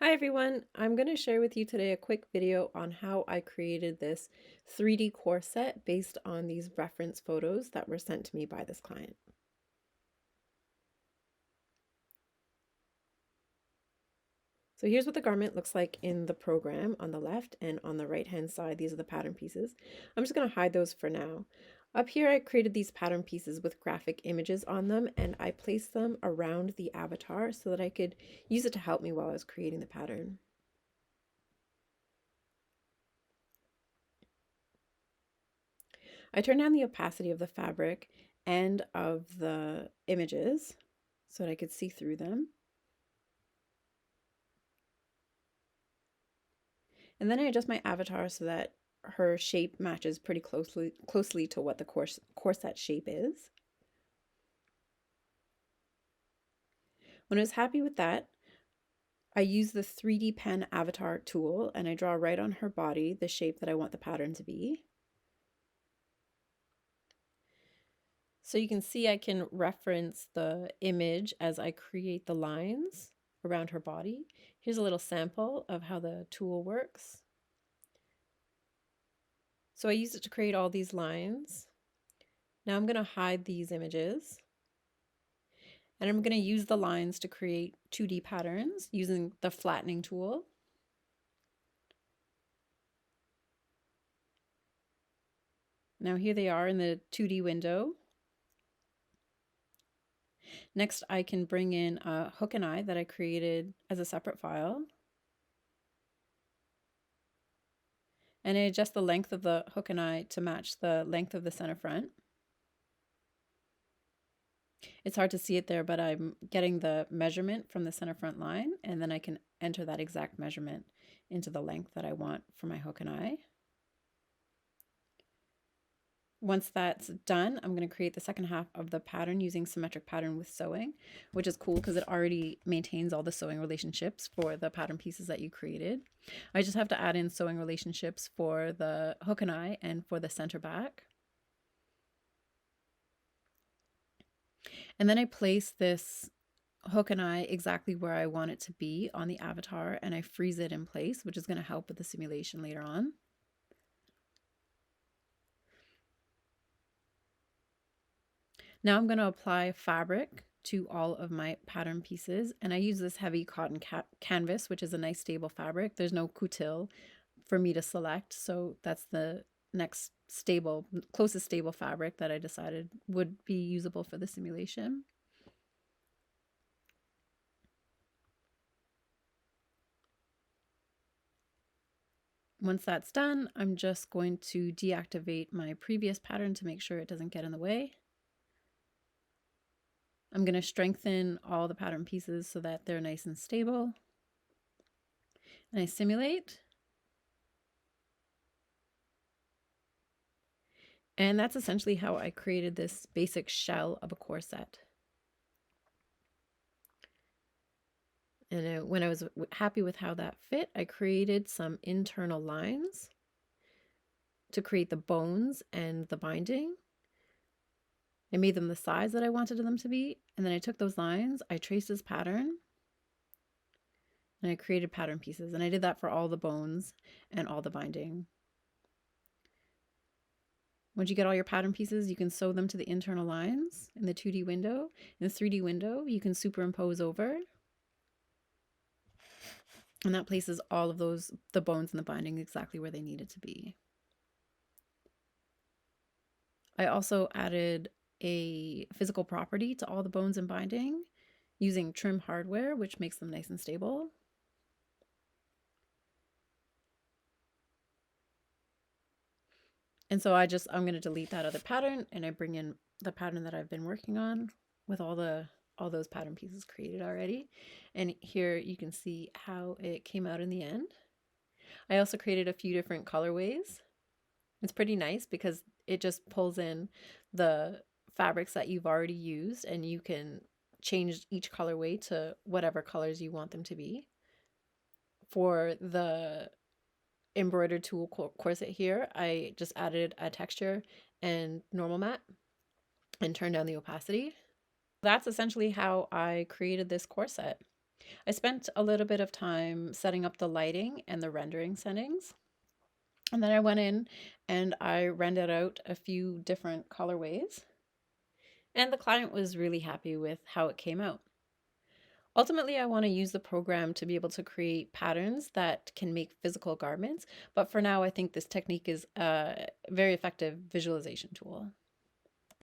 Hi everyone, I'm going to share with you today a quick video on how I created this 3D corset based on these reference photos that were sent to me by this client. So here's what the garment looks like in the program on the left, and on the right hand side these are the pattern pieces. I'm just going to hide those for now. Up here I created these pattern pieces with graphic images on them, and I placed them around the avatar so that I could use it to help me while I was creating the pattern. I turned down the opacity of the fabric and of the images so that I could see through them. And then I adjust my avatar so that her shape matches pretty closely to what the corset shape is. When I was happy with that, I use the 3D pen avatar tool and I draw right on her body the shape that I want the pattern to be. So you can see I can reference the image as I create the lines around her body. Here's a little sample of how the tool works. So I used it to create all these lines. Now I'm going to hide these images. And I'm going to use the lines to create 2D patterns using the flattening tool. Now here they are in the 2D window. Next, I can bring in a hook and eye that I created as a separate file. And I adjust the length of the hook and eye to match the length of the center front. It's hard to see it there, but I'm getting the measurement from the center front line, and then I can enter that exact measurement into the length that I want for my hook and eye. Once that's done, I'm going to create the second half of the pattern using symmetric pattern with sewing, which is cool because it already maintains all the sewing relationships for the pattern pieces that you created. I just have to add in sewing relationships for the hook and eye and for the center back. And then I place this hook and eye exactly where I want it to be on the avatar, and I freeze it in place, which is going to help with the simulation later on. Now I'm going to apply fabric to all of my pattern pieces, and I use this heavy cotton canvas, which is a nice stable fabric. There's no coutil for me to select, so that's the next closest stable fabric that I decided would be usable for the simulation. Once that's done, I'm just going to deactivate my previous pattern to make sure it doesn't get in the way. I'm going to strengthen all the pattern pieces so that they're nice and stable. And I simulate. And that's essentially how I created this basic shell of a corset. And when I was happy with how that fit, I created some internal lines to create the bones and the binding. I made them the size that I wanted them to be, and then I took those lines, I traced this pattern, and I created pattern pieces, and I did that for all the bones and all the binding. Once you get all your pattern pieces, you can sew them to the internal lines in the 2D window. In the 3D window, you can superimpose over, and that places all of the bones and the binding exactly where they needed to be. I also added a physical property to all the bones and binding using trim hardware, which makes them nice and stable. And so I'm going to delete that other pattern, and I bring in the pattern that I've been working on with all those pattern pieces created already. And here you can see how it came out in the end. I also created a few different colorways. It's pretty nice because it just pulls in the fabrics that you've already used, and you can change each colorway to whatever colors you want them to be. For the embroidered tool corset here, I just added a texture and normal matte and turned down the opacity. That's essentially how I created this corset. I spent a little bit of time setting up the lighting and the rendering settings. And then I went in and I rendered out a few different colorways. And the client was really happy with how it came out. Ultimately, I want to use the program to be able to create patterns that can make physical garments. But for now, I think this technique is a very effective visualization tool.